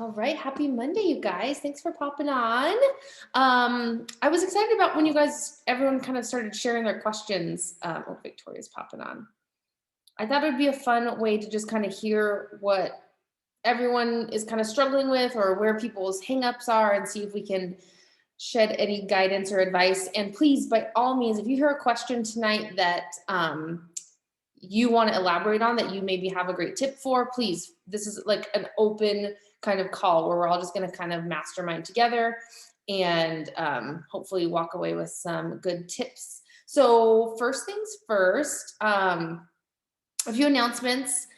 All right, happy Monday, you guys. Thanks for popping on. I was excited about when everyone kind of started sharing their questions. Victoria's popping on. I thought it would be a fun way to just kind of hear what everyone is kind of struggling with or where people's hangups are and see if we can shed any guidance or advice. And please, by all means, if you hear a question tonight that you want to elaborate on that you maybe have a great tip for, please, this is like an open kind of call where we're all just going to kind of mastermind together and hopefully walk away with some good tips. So first things first, a few announcements.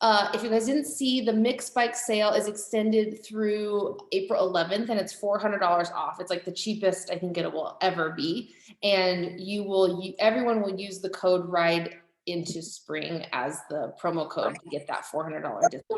If you guys didn't see, the Mixed Bike sale is extended through April 11th and it's $400 off. It's like the cheapest I think it will ever be. And everyone will use the code RIDE into spring as the promo code to get that $400 discount.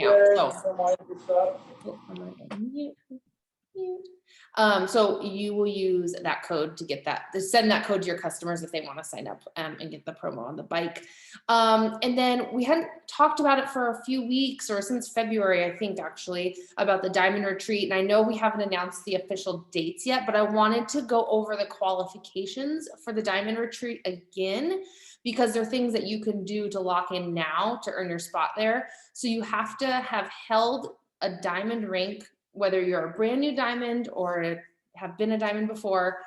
So you will use that code to get that, to send that code to your customers if they want to sign up and get the promo on the bike. And then we hadn't talked about it for a few weeks or since February, I think actually, about the Diamond Retreat. And I know we haven't announced the official dates yet, but I wanted to go over the qualifications for the Diamond Retreat again, because there are things that you can do to lock in now to earn your spot there. So you have to have held a diamond rank, whether you're a brand new diamond or have been a diamond before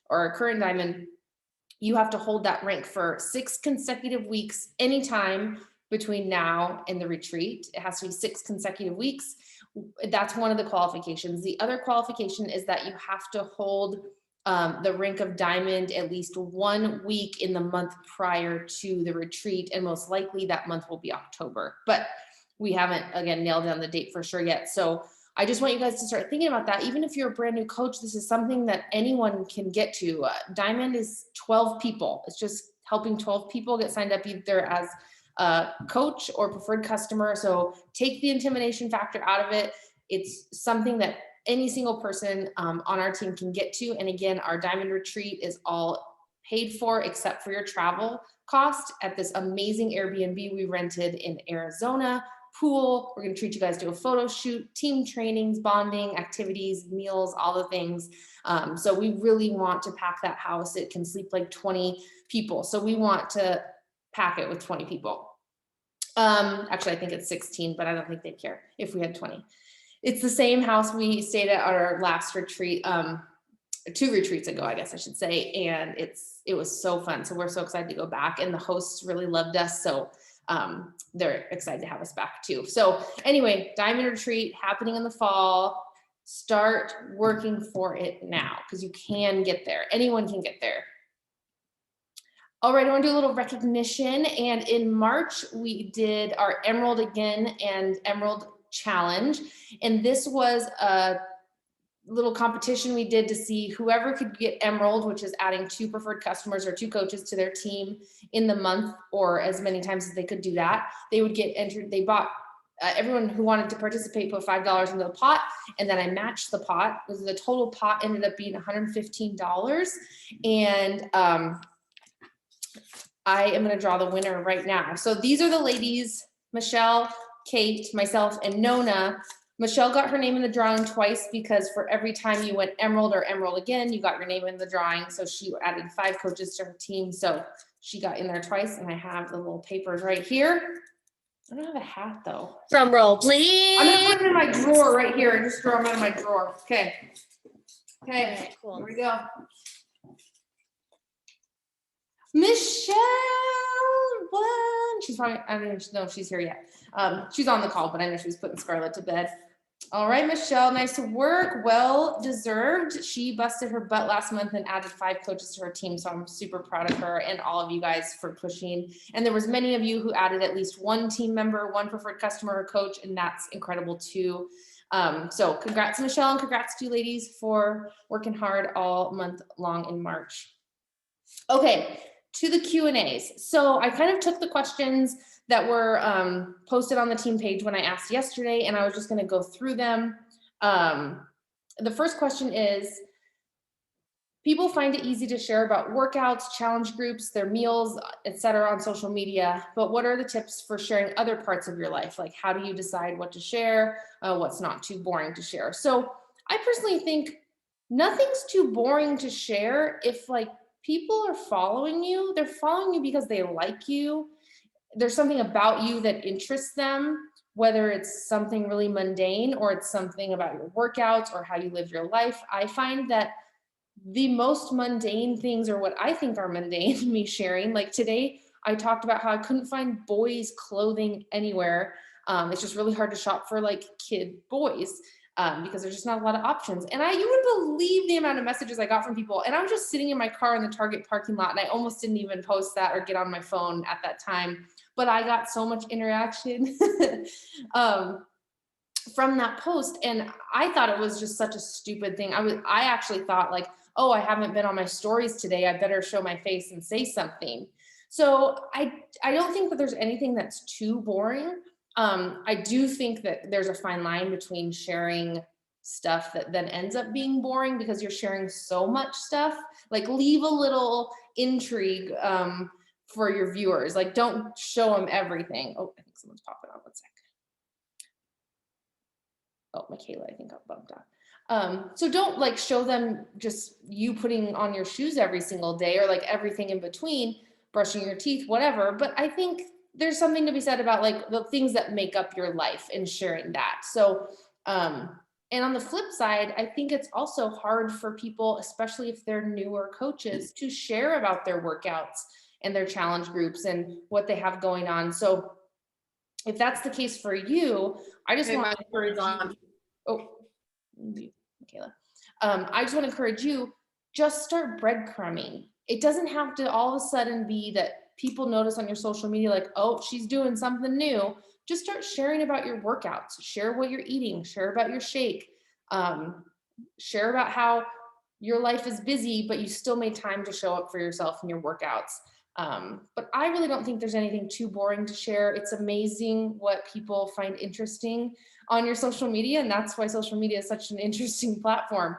or a current diamond. You have to hold that rank for 6 consecutive weeks anytime between now and the retreat. It has to be 6 consecutive weeks. That's one of the qualifications. The other qualification is that you have to hold the rank of diamond at least 1 week in the month prior to the retreat, and most likely that month will be October, but we haven't again nailed down the date for sure yet. So I just want you guys to start thinking about that. Even if you're a brand new coach, this is something that anyone can get to. Diamond is 12 people. It's just helping 12 people get signed up either as a coach or preferred customer. So take the intimidation factor out of it. It's something that any single person on our team can get to. And again, our Diamond Retreat is all paid for except for your travel cost at this amazing Airbnb we rented in Arizona. Pool, we're going to treat you guys to a photo shoot, team trainings, bonding, activities, meals, all the things. So we really want to pack that house. It can sleep like 20 people. So we want to pack it with 20 people. Actually, I think it's 16, but I don't think they'd care if we had 20. It's the same house we stayed at our last retreat, 2 retreats ago, I guess I should say. And it was so fun. So we're so excited to go back, and the hosts really loved us. So they're excited to have us back too. So anyway, Diamond Retreat happening in the fall. Start working for it now because you can get there. Anyone can get there. All right, I want to do a little recognition. And in March, we did our Emerald Again and Emerald Challenge. And this was a little competition we did to see whoever could get Emerald, which is adding 2 preferred customers or 2 coaches to their team in the month, or as many times as they could do that. They would get entered. They bought, everyone who wanted to participate put $5 into the pot, and then I matched the pot. The total pot ended up being $115. And I am going to draw the winner right now. So these are the ladies: Michelle, Kate, myself, and Nona. Michelle got her name in the drawing twice because for every time you went Emerald or Emerald Again, you got your name in the drawing. So she added 5 coaches to her team. So she got in there twice, and I have the little papers right here. I don't have a hat though. Drum roll, please. I'm gonna put them in my drawer right here and just throw them in my drawer. Okay. Okay, cool. Here we go. Michelle, she's probably, I don't know if she's here yet. She's on the call, but I know she was putting Scarlett to bed. All right, Michelle, nice work. Well deserved. She busted her butt last month and added 5 coaches to her team. So I'm super proud of her and all of you guys for pushing. And there was many of you who added at least 1 team member, 1 preferred customer or coach, and that's incredible too. So congrats, Michelle, and congrats to you ladies for working hard all month long in March. Okay, to the Q&As. So I kind of took the questions that were posted on the team page when I asked yesterday, and I was just going to go through them. The first question is, People find it easy to share about workouts, challenge groups, their meals, etc. on social media. But what are the tips for sharing other parts of your life? Like, how do you decide what to share? What's not too boring to share? So I personally think nothing's too boring to share if like people are following you. They're following you because they like you. There's something about you that interests them, whether it's something really mundane or it's something about your workouts or how you live your life. I find that the most mundane things are what I think are mundane, me sharing. Like today, I talked about how I couldn't find boys' clothing anywhere. It's just really hard to shop for like kid boys because there's just not a lot of options. And you wouldn't believe the amount of messages I got from people. And I was just sitting in my car in the Target parking lot, and I almost didn't even post that or get on my phone at that time. But I got so much interaction. From that post, and I thought it was just such a stupid thing. I actually thought like, oh, I haven't been on my stories today, I better show my face and say something. So I don't think that there's anything that's too boring. I do think that there's a fine line between sharing stuff that then ends up being boring because you're sharing so much stuff. Like leave a little intrigue for your viewers. Like don't show them everything. Oh, I think someone's popping on. One sec. Oh, Michaela, I think got bumped out. So don't like show them just you putting on your shoes every single day or like everything in between, brushing your teeth, whatever. But I think there's something to be said about like the things that make up your life and sharing that. So, and on the flip side, I think it's also hard for people, especially if they're newer coaches, to share about their workouts and their challenge groups and what they have going on. So if that's the case for you, I just want to encourage you. Oh, Michaela. I just want to encourage you, just start breadcrumbing. It doesn't have to all of a sudden be that people notice on your social media, like, oh, she's doing something new. Just start sharing about your workouts, share what you're eating, share about your shake, share about how your life is busy, but you still made time to show up for yourself in your workouts. But I really don't think there's anything too boring to share. It's amazing what people find interesting on your social media. And that's why social media is such an interesting platform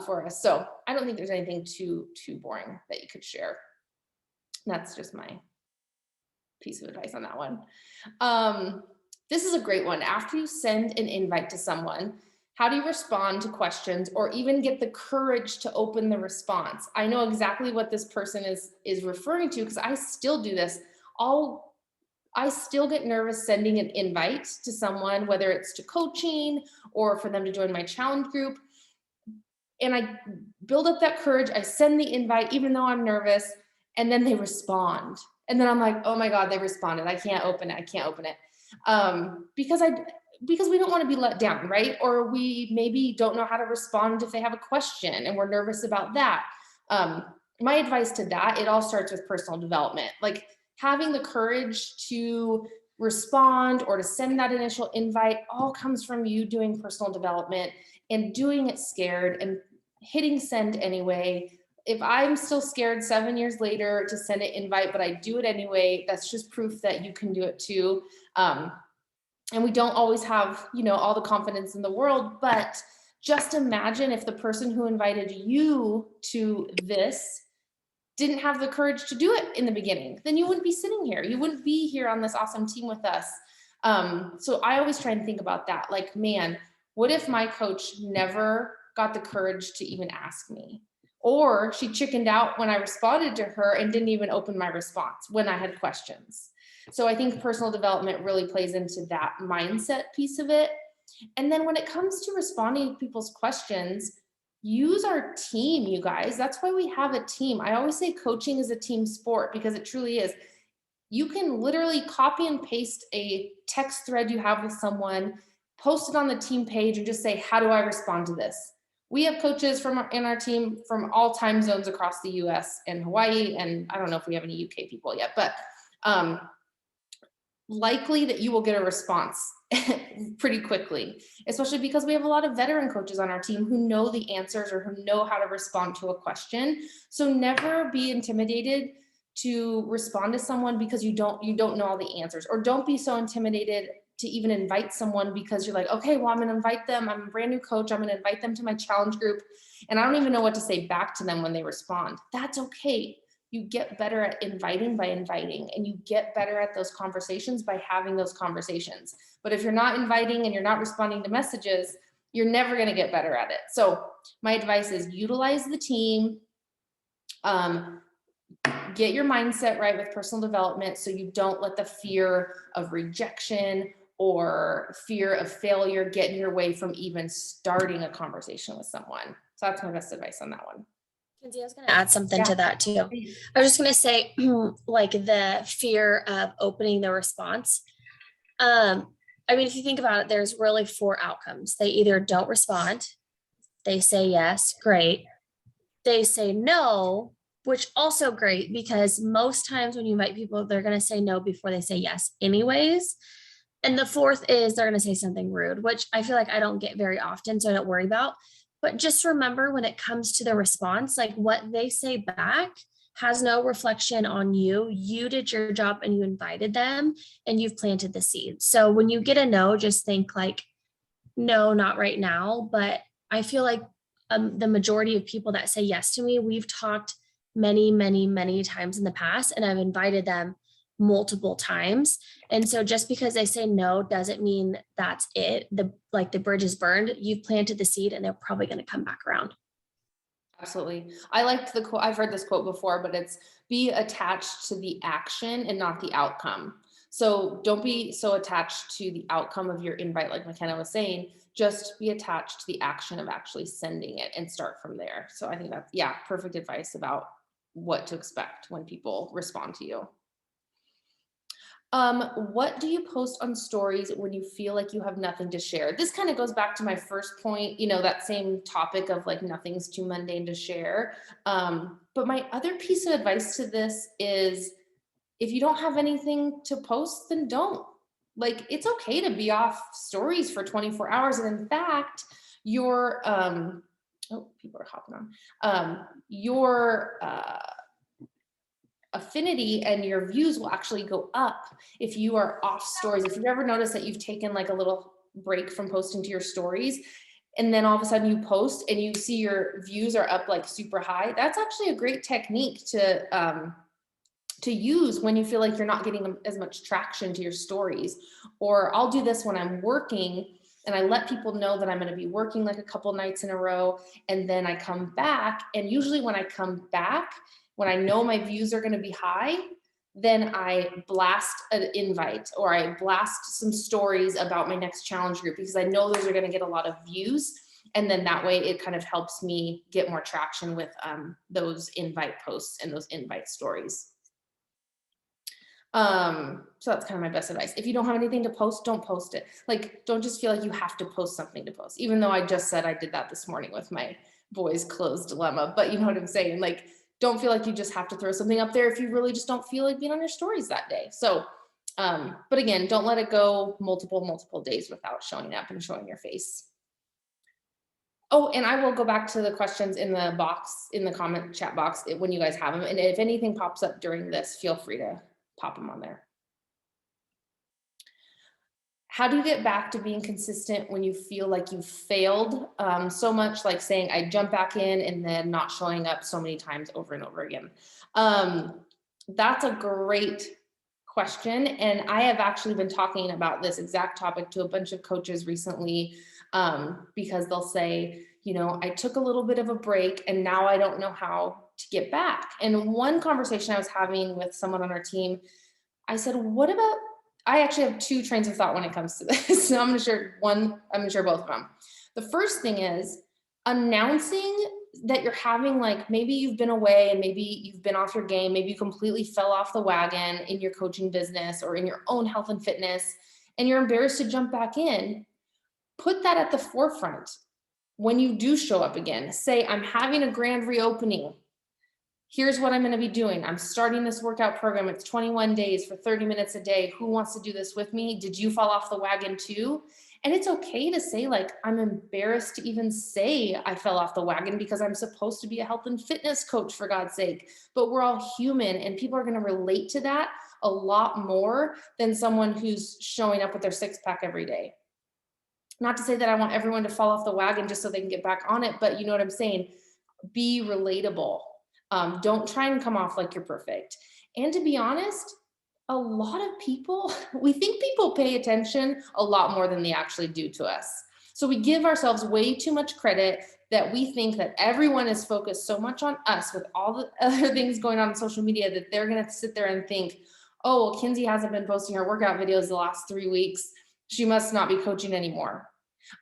for us. So I don't think there's anything too boring that you could share. That's just my piece of advice on that one. This is a great one. After you send an invite to someone, how do you respond to questions or even get the courage to open the response? I know exactly what this person is referring to because I still do this. I still get nervous sending an invite to someone, whether it's to coaching or for them to join my challenge group. And I build up that courage. I send the invite, even though I'm nervous, and then they respond. And then I'm like, oh my God, they responded. I can't open it. I can't open it. Because we don't want to be let down, right? Or we maybe don't know how to respond if they have a question and we're nervous about that. My advice to that, it all starts with personal development. Like having the courage to respond or to send that initial invite all comes from you doing personal development and doing it scared and hitting send anyway. If I'm still scared 7 years later to send an invite, but I do it anyway, that's just proof that you can do it too. And we don't always have, all the confidence in the world, but just imagine if the person who invited you to this didn't have the courage to do it in the beginning, then you wouldn't be sitting here. You wouldn't be here on this awesome team with us. So I always try and think about that. Like, man, what if my coach never got the courage to even ask me? Or she chickened out when I responded to her and didn't even open my response when I had questions. So I think personal development really plays into that mindset piece of it. And then when it comes to responding to people's questions, use our team, you guys. That's why we have a team. I always say coaching is a team sport because it truly is. You can literally copy and paste a text thread you have with someone, post it on the team page and just say, how do I respond to this? We have coaches in our team from all time zones across the US and Hawaii. And I don't know if we have any UK people yet, but likely that you will get a response pretty quickly, especially because we have a lot of veteran coaches on our team who know the answers or who know how to respond to a question. So never be intimidated to respond to someone because you don't know all the answers, or don't be so intimidated to even invite someone because you're like, okay, well, I'm going to invite them. I'm a brand new coach. I'm going to invite them to my challenge group. And I don't even know what to say back to them when they respond. That's okay. You get better at inviting by inviting, and you get better at those conversations by having those conversations. But if you're not inviting and you're not responding to messages, you're never going to get better at it. So my advice is utilize the team, get your mindset right with personal development so you don't let the fear of rejection or fear of failure get in your way from even starting a conversation with someone. So that's my best advice on that one. Kenzie, I was going to add something to that too. Please. I was just going to say, like the fear of opening the response. I mean, if you think about it, there's really 4 outcomes. They either don't respond, they say yes, great. They say no, which also great, because most times when you invite people, they're going to say no before they say yes anyways. And the 4th is they're going to say something rude, which I feel like I don't get very often, so I don't worry about. But just remember, when it comes to the response, like what they say back has no reflection on you. You did your job and you invited them and you've planted the seed. So when you get a no, just think like, no, not right now. But I feel like the majority of people that say yes to me, we've talked many, many, many times in the past, and I've invited them multiple times. And so just because they say no doesn't mean that's it. The bridge is burned. You've planted the seed and they're probably going to come back around. Absolutely. I liked the quote. I've heard this quote before, but it's be attached to the action and not the outcome. So don't be so attached to the outcome of your invite, like McKenna was saying, just be attached to the action of actually sending it and start from there. So I think that's, yeah, perfect advice about what to expect when people respond to you. What do you post on stories when you feel like you have nothing to share? This kind of goes back to my first point, that same topic of like nothing's too mundane to share. But my other piece of advice to this is if you don't have anything to post, then don't. Like, it's okay to be off stories for 24 hours. And in fact, your, people are hopping on, your, affinity and your views will actually go up if you are off stories. If you've ever noticed that you've taken like a little break from posting to your stories, and then all of a sudden you post and you see your views are up like super high, that's actually a great technique to use when you feel like you're not getting as much traction to your stories. Or I'll do this when I'm working and I let people know that I'm going to be working like a couple nights in a row, and then I come back, and usually when I come back, when I know my views are going to be high, then I blast an invite or I blast some stories about my next challenge group because I know those are going to get a lot of views. And then that way it kind of helps me get more traction with those invite posts and those invite stories. So that's kind of my best advice. If you don't have anything to post, don't post it. Like, don't just feel like you have to post something to post, even though I just said I did that this morning with my boys' clothes dilemma, but you know what I'm saying? Like, don't feel like you just have to throw something up there if you really just don't feel like being on your stories that day. So, but again, don't let it go multiple days without showing up and showing your face. Oh, and I will go back to the questions in the box, in the comment chat box when you guys have them. And if anything pops up during this, feel free to pop them on there. How do you get back to being consistent when you feel like you've failed so much, like saying I jump back in and then not showing up so many times over and over again? That's a great question. And I have actually been talking about this exact topic to a bunch of coaches recently because they'll say, I took a little bit of a break and now I don't know how to get back. And one conversation I was having with someone on our team, I said, what about, I actually have 2 trains of thought when it comes to this. So I'm gonna share both of them. The first thing is announcing that you're having, like, maybe you've been away and maybe you've been off your game, maybe you completely fell off the wagon in your coaching business or in your own health and fitness, and you're embarrassed to jump back in. Put that at the forefront. When you do show up again, say, I'm having a grand reopening. Here's what I'm going to be doing. I'm starting this workout program. It's 21 days for 30 minutes a day. Who wants to do this with me? Did you fall off the wagon too? And it's okay to say, like, I'm embarrassed to even say I fell off the wagon because I'm supposed to be a health and fitness coach, for God's sake. But we're all human and people are going to relate to that a lot more than someone who's showing up with their six pack every day. Not to say that I want everyone to fall off the wagon just so they can get back on it, but you know what I'm saying? Be relatable. Don't try and come off like you're perfect. And to be honest, a lot of people, we think people pay attention a lot more than they actually do to us. So we give ourselves way too much credit that we think that everyone is focused so much on us with all the other things going on social media that they're going to sit there and think, oh, well, Kinsey hasn't been posting her workout videos the last 3 weeks. She must not be coaching anymore.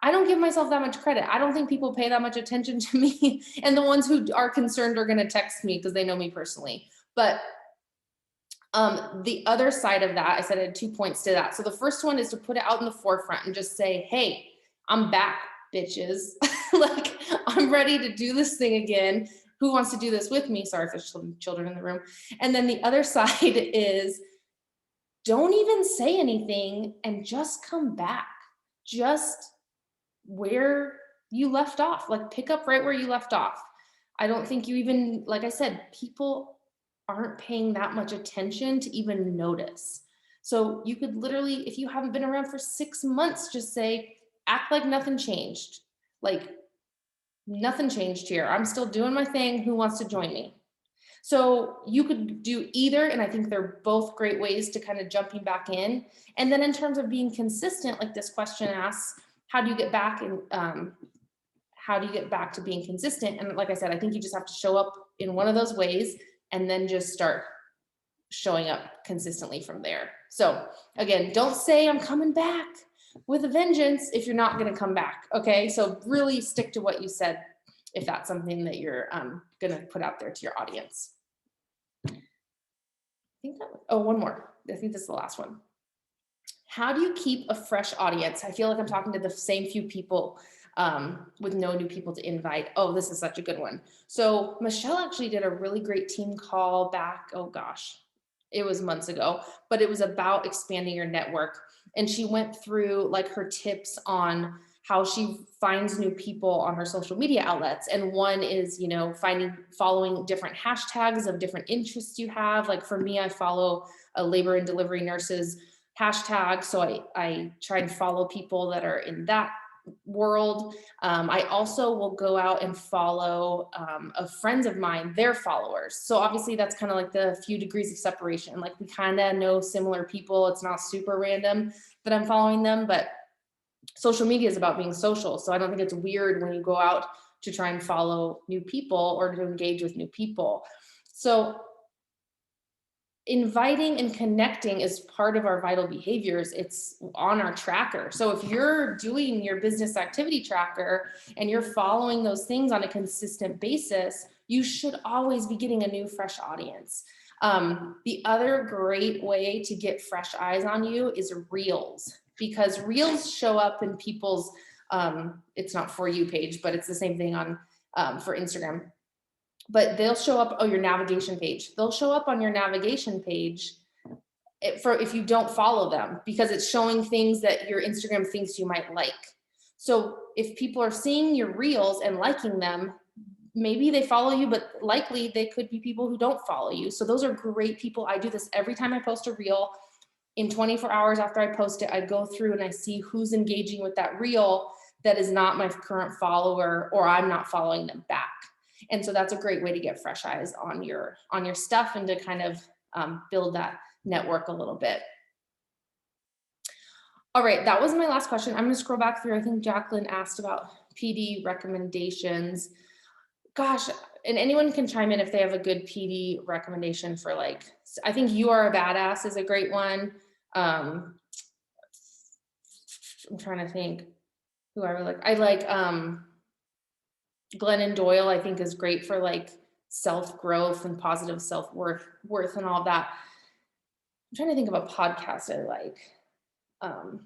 I don't give myself that much credit. I don't think people pay that much attention to me. And the ones who are concerned are going to text me because they know me personally. But the other side of that, I said I had 2 points to that. So the first one is to put it out in the forefront and just say, hey, I'm back, bitches. Like, I'm ready to do this thing again. Who wants to do this with me? Sorry if there's children in the room. And then the other side is don't even say anything and just come back. Just where you left off, like pick up right where you left off. I don't think you even, like I said, people aren't paying that much attention to even notice. So you could literally, if you haven't been around for 6 months, just say, act like nothing changed. Like nothing changed here. I'm still doing my thing. Who wants to join me? So you could do either, and I think they're both great ways to kind of jumping back in. And then in terms of being consistent, like this question asks, how do you get back and how do you get back to being consistent? And like I said, I think you just have to show up in one of those ways and then just start showing up consistently from there. So again, don't say I'm coming back with a vengeance if you're not going to come back. Okay. So really stick to what you said if that's something that you're going to put out there to your audience. I think that was, oh, one more. I think this is the last one. How do you keep a fresh audience? I feel like I'm talking to the same few people with no new people to invite. Oh, this is such a good one. So Michelle actually did a really great team call back. Oh gosh, it was months ago, but it was about expanding your network. And she went through like her tips on how she finds new people on her social media outlets. And one is, you know, following different hashtags of different interests you have. Like for me, I follow a labor and delivery nurses hashtag. So I try and follow people that are in that world. I also will go out and follow friends of mine, their followers. So obviously that's kind of like the few degrees of separation. Like we kind of know similar people. It's not super random that I'm following them, but social media is about being social. So I don't think it's weird when you go out to try and follow new people or to engage with new people. So inviting and connecting is part of our vital behaviors. It's on our tracker. So if you're doing your business activity tracker and you're following those things on a consistent basis, you should always be getting a new, fresh audience. The other great way to get fresh eyes on you is Reels, because Reels show up in people's, it's not For You page, but it's the same thing on for Instagram. But they'll show up, your navigation page. They'll show up on your navigation page if you don't follow them, because it's showing things that your Instagram thinks you might like. So if people are seeing your Reels and liking them, maybe they follow you, but likely they could be people who don't follow you. So those are great people. I do this every time I post a Reel. In 24 hours after I post it, I go through and I see who's engaging with that Reel that is not my current follower, or I'm not following them back. And so that's a great way to get fresh eyes on your stuff and to kind of build that network a little bit. All right, that was my last question. I'm going to scroll back through. I think Jacqueline asked about PD recommendations. Gosh, and anyone can chime in if they have a good PD recommendation for, like, I think You Are a Badass is a great one. I'm trying to think who I would like. I like Glennon Doyle, I think, is great for like self-growth and positive self-worth and all that. I'm trying to think of a podcast I like. I'm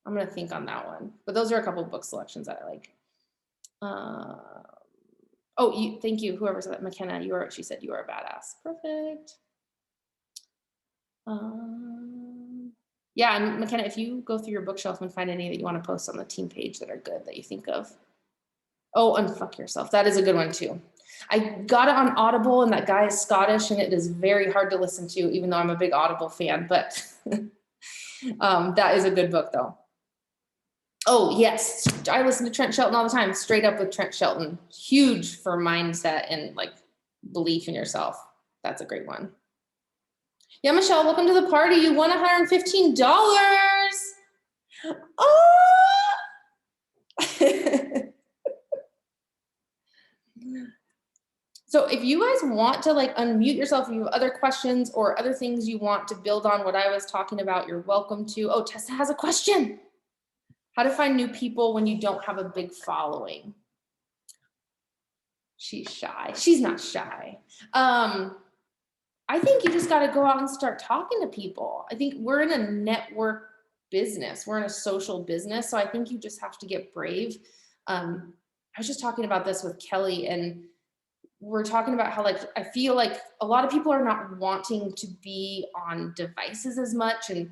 going to think on that one, but those are a couple of book selections that I like. Thank you. Whoever said that, McKenna, she said You Are a Badass. Perfect. Yeah, and McKenna, if you go through your bookshelf and find any that you want to post on the team page that are good that you think of. Oh, Unfuck Yourself. That is a good one too. I got it on Audible, and that guy is Scottish, and it is very hard to listen to, even though I'm a big Audible fan, but that is a good book though. Oh yes, I listen to Trent Shelton all the time. Straight Up with Trent Shelton, huge for mindset and like belief in yourself. That's a great one. Yeah, Michelle, welcome to the party. You won $115. Oh! So if you guys want to like unmute yourself, if you have other questions or other things you want to build on what I was talking about, you're welcome to. Oh, Tessa has a question. How to find new people when you don't have a big following? She's shy. She's not shy. I think you just got to go out and start talking to people. I think we're in a network business. We're in a social business. So I think you just have to get brave. I was just talking about this with Kelly, and we're talking about how like I feel like a lot of people are not wanting to be on devices as much, and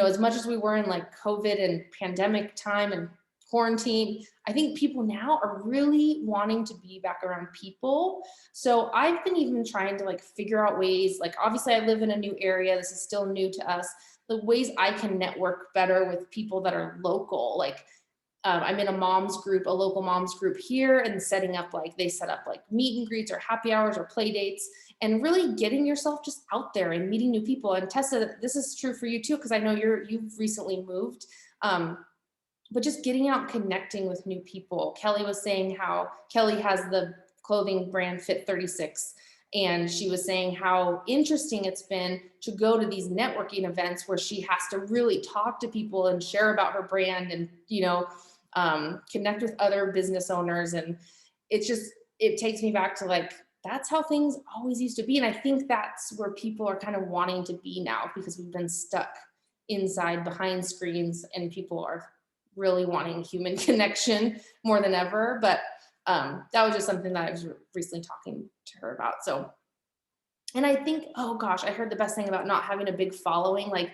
as much as we were in like COVID and pandemic time and quarantine, I think people now are really wanting to be back around people. So I've been even trying to like figure out ways, like obviously I live in a new area, this is still new to us, the ways I can network better with people that are local. Like I'm in a local moms group here, and setting up like, they set up like meet and greets or happy hours or play dates, and really getting yourself just out there and meeting new people. And Tessa, this is true for you too, because I know you've recently moved, but just getting out, connecting with new people. Kelly was saying how Kelly has the clothing brand Fit 36. And she was saying how interesting it's been to go to these networking events where she has to really talk to people and share about her brand and, connect with other business owners. And it takes me back to like, that's how things always used to be. And I think that's where people are kind of wanting to be now, because we've been stuck inside behind screens, and people are really wanting human connection more than ever. But that was just something that I was recently talking to her about. So, and I think, oh gosh, I heard the best thing about not having a big following. Like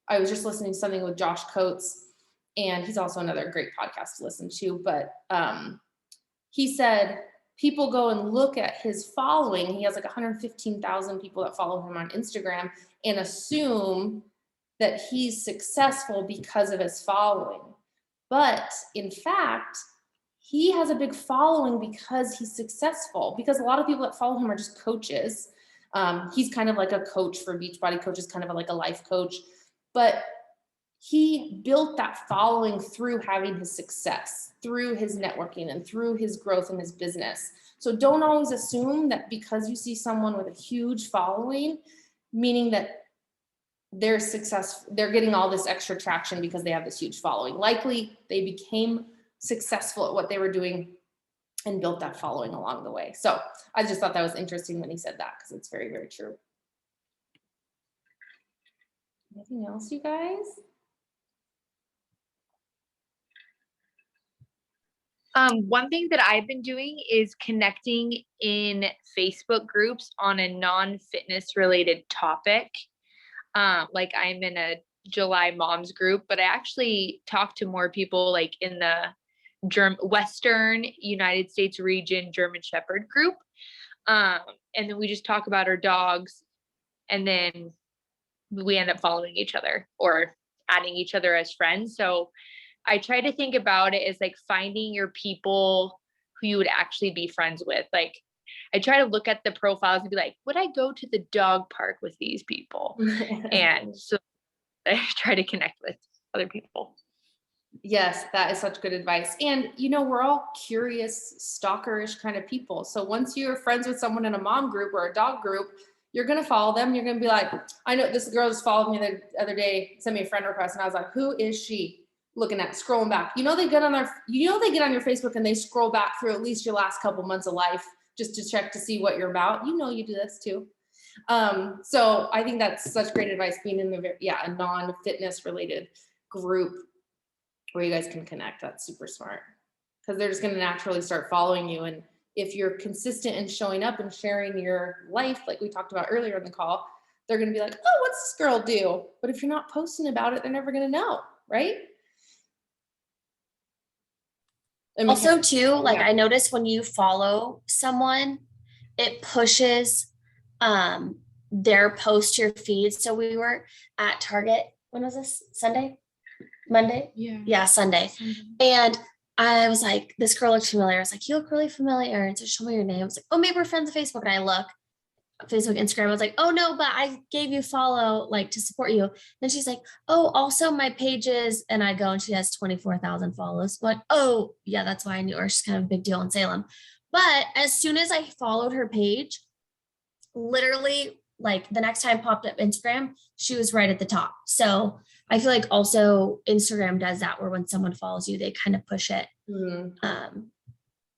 I was just listening to something with Josh Coates, and he's also another great podcast to listen to. But he said people go and look at his following. He has like 115,000 people that follow him on Instagram, and assume that he's successful because of his following. But in fact, he has a big following because he's successful, because a lot of people that follow him are just coaches. He's kind of like a coach for Beachbody Coaches, kind of like a life coach, but he built that following through having his success, through his networking, and through his growth in his business. So don't always assume that because you see someone with a huge following, meaning that they're successful, they're getting all this extra traction because they have this huge following. Likely they became successful at what they were doing and built that following along the way. So I just thought that was interesting when he said that, because it's very, very true. Anything else, you guys? One thing that I've been doing is connecting in Facebook groups on a non-fitness related topic. Like I'm in a July moms group, but I actually talk to more people like in the Western United States region German Shepherd group. And then we just talk about our dogs, and then we end up following each other or adding each other as friends. So I try to think about it as like finding your people who you would actually be friends with. Like I try to look at the profiles and be like, would I go to the dog park with these people? And so I try to connect with other people. Yes, that is such good advice. And, we're all curious, stalkerish kind of people. So once you're friends with someone in a mom group or a dog group, you're going to follow them. You're going to be like, I know this girl just followed me the other day, sent me a friend request. And I was like, who is she? Looking at, scrolling back. They get on your Facebook and they scroll back through at least your last couple months of life just to check to see what you're about. You do this too. So I think that's such great advice, being in a non-fitness related group where you guys can connect. That's super smart, because they're just going to naturally start following you. And if you're consistent in showing up and sharing your life, like we talked about earlier in the call, they're going to be like, oh, what's this girl do? But if you're not posting about it, they're never going to know, right? And Also too, like yeah. I noticed when you follow someone, it pushes their post to your feed. So we were at Target. When was this? Sunday? Monday? Yeah, Sunday. And I was like, this girl looked familiar. I was like, you look really familiar. And so show me your name. I was like, oh, maybe we're friends on Facebook. And I look Facebook, Instagram. I was like, oh no, but I gave you follow like to support you. Then she's like, oh, also my pages. And I go and she has 24,000 follows. I'm like, oh yeah, that's why I knew her. She's kind of a big deal in Salem. But as soon as I followed her page, literally like the next time popped up Instagram, she was right at the top. So I feel like also Instagram does that where when someone follows you, they kind of push it to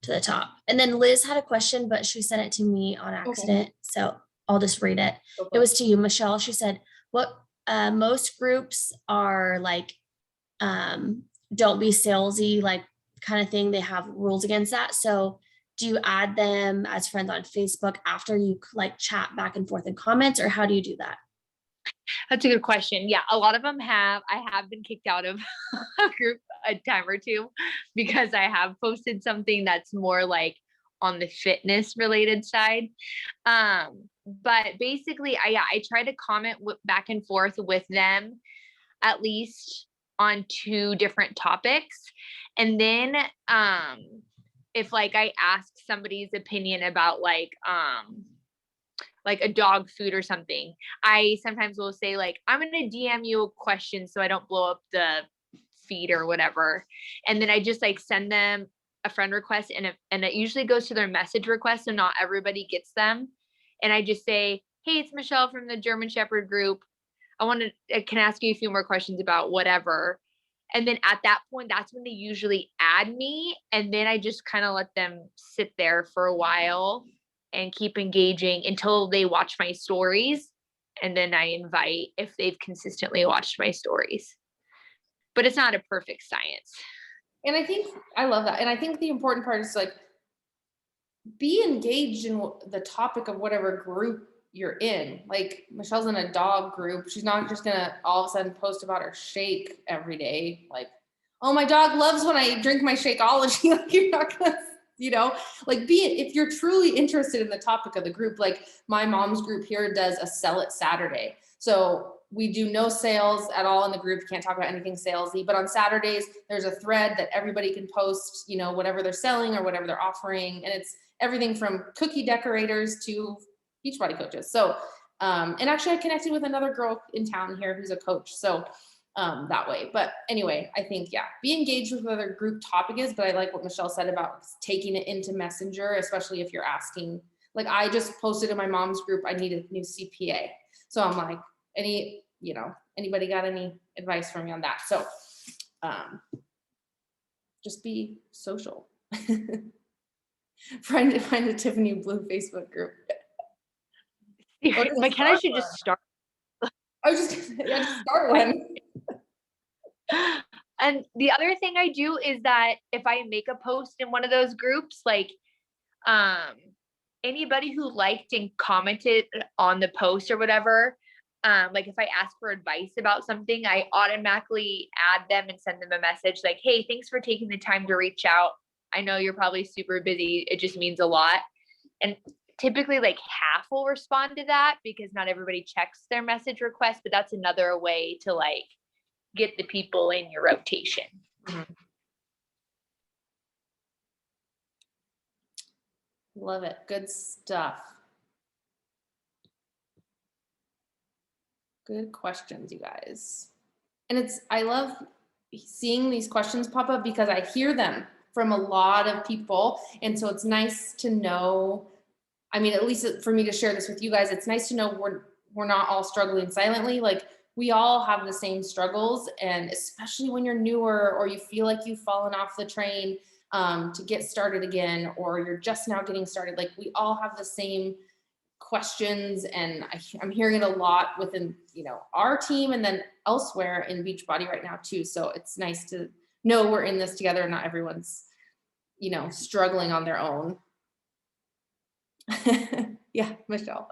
the top. And then Liz had a question, but she sent it to me on accident. So I'll just read it. It was to you, Michelle. She said, what most groups are like, don't be salesy, like kind of thing. They have rules against that. So do you add them as friends on Facebook after you like chat back and forth in comments, or how do you do that? That's a good question. Yeah, a lot of them have. I have been kicked out of a group a time or two because I have posted something that's more like on the fitness related side. But basically, I try to comment back and forth with them at least on 2 different topics. And then if like I ask somebody's opinion about like a dog food or something, I sometimes will say like, I'm going to DM you a question so I don't blow up the feed or whatever. And then I just like send them a friend request and it usually goes to their message request. So not everybody gets them. And I just say, hey, it's Michelle from the German Shepherd group. I can ask you a few more questions about whatever. And then at that point, that's when they usually add me. And then I just kind of let them sit there for a while and keep engaging until they watch my stories. And then I invite if they've consistently watched my stories. But it's not a perfect science. And I think I love that. And I think the important part is like, be engaged in the topic of whatever group you're in. Like Michelle's in a dog group. She's not just gonna all of a sudden post about her shake every day. Like, oh, my dog loves when I drink my Shakeology. Like you're not gonna, like if you're truly interested in the topic of the group, like my mom's group here does a Sell It Saturday. So we do no sales at all in the group. Can't talk about anything salesy, but on Saturdays, there's a thread that everybody can post, whatever they're selling or whatever they're offering. And it's everything from cookie decorators to Beachbody coaches. So, and actually I connected with another girl in town here who's a coach. So that way, but anyway, I think, yeah, be engaged with whatever group topic is, but I like what Michelle said about taking it into Messenger, especially if you're asking, like I just posted in my mom's group, I need a new CPA. So I'm like, anybody got any advice for me on that? So just be social. Find a Tiffany Blue Facebook group. McKenna should just start. I was just start one. And the other thing I do is that if I make a post in one of those groups, like anybody who liked and commented on the post or whatever, like if I ask for advice about something, I automatically add them and send them a message like, hey, thanks for taking the time to reach out. I know you're probably super busy. It just means a lot. And typically like half will respond to that because not everybody checks their message request, but that's another way to like get the people in your rotation. Mm-hmm. Love it. Good stuff. Good questions, you guys. And I love seeing these questions pop up because I hear them from a lot of people. And so it's nice to know, I mean, at least for me to share this with you guys, it's nice to know we're not all struggling silently. Like we all have the same struggles. And especially when you're newer or you feel like you've fallen off the train to get started again, or you're just now getting started, like we all have the same questions. And I'm hearing it a lot within, our team and then elsewhere in Beachbody right now too. So it's nice to know we're in this together and not everyone's, struggling on their own. Yeah, Michelle.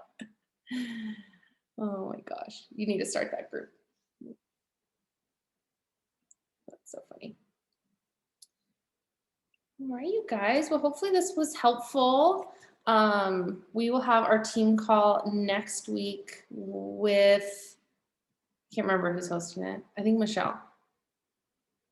Oh my gosh. You need to start that group. That's so funny. All right, you guys. Well, hopefully this was helpful. We will have our team call next week with, can't remember who's hosting it. I think Michelle.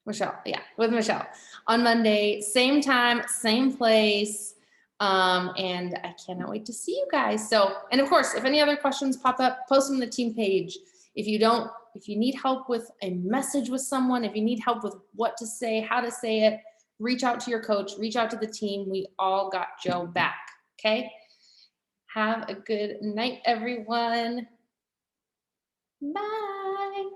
Michelle, yeah, with Michelle on Monday, same time, same place. And I cannot wait to see you guys. So, and of course, if any other questions pop up, post them on the team page. If you need help with a message with someone, if you need help with what to say, how to say it, reach out to your coach, reach out to the team. We all got Joe back. Okay. Have a good night, everyone. Bye.